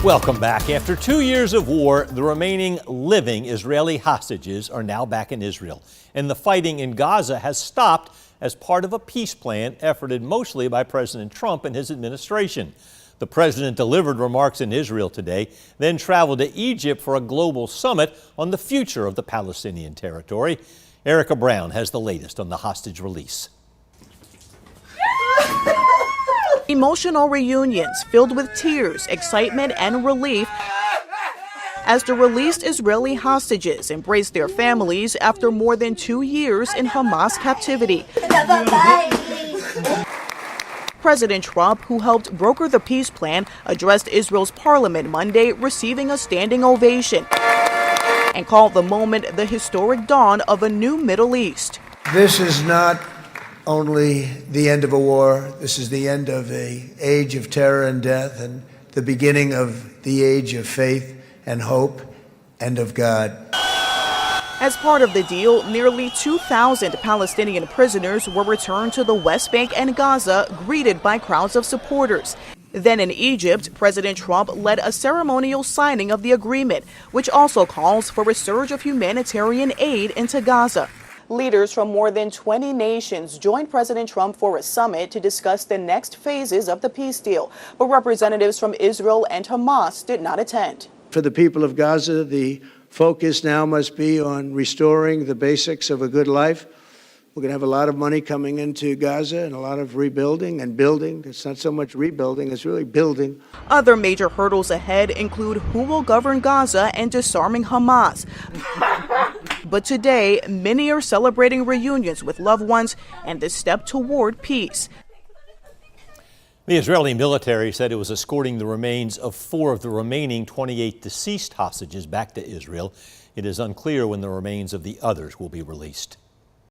Welcome back. After 2 years of war, the remaining living Israeli hostages are now back in Israel. And the fighting in Gaza has stopped as part of a peace plan efforted mostly by President Trump and his administration. The president delivered remarks in Israel today, then traveled to Egypt for a global summit on the future of the Palestinian territory. Erica Brown has the latest on the hostage release. Emotional reunions filled with tears, excitement, and relief as the released Israeli hostages embraced their families after more than 2 years in Hamas captivity. President Trump, who helped broker the peace plan, addressed Israel's parliament Monday, receiving a standing ovation, and called the moment the historic dawn of a new Middle East. This is not only the end of a war. This is the end of an age of terror and death and the beginning of the age of faith and hope and of God. As part of the deal, nearly 2,000 Palestinian prisoners were returned to the West Bank and Gaza, greeted by crowds of supporters. Then in Egypt, President Trump led a ceremonial signing of the agreement, which also calls for a surge of humanitarian aid into Gaza. Leaders from more than 20 nations joined President Trump for a summit to discuss the next phases of the peace deal, but representatives from Israel and Hamas did not attend. For the people of Gaza, the focus now must be on restoring the basics of a good life. We're going to have a lot of money coming into Gaza and a lot of rebuilding and building. It's not so much rebuilding, it's really building. Other major hurdles ahead include who will govern Gaza and disarming Hamas. But today, many are celebrating reunions with loved ones and the step toward peace. The Israeli military said it was escorting the remains of 4 of the remaining 28 deceased hostages back to Israel. It is unclear when the remains of the others will be released.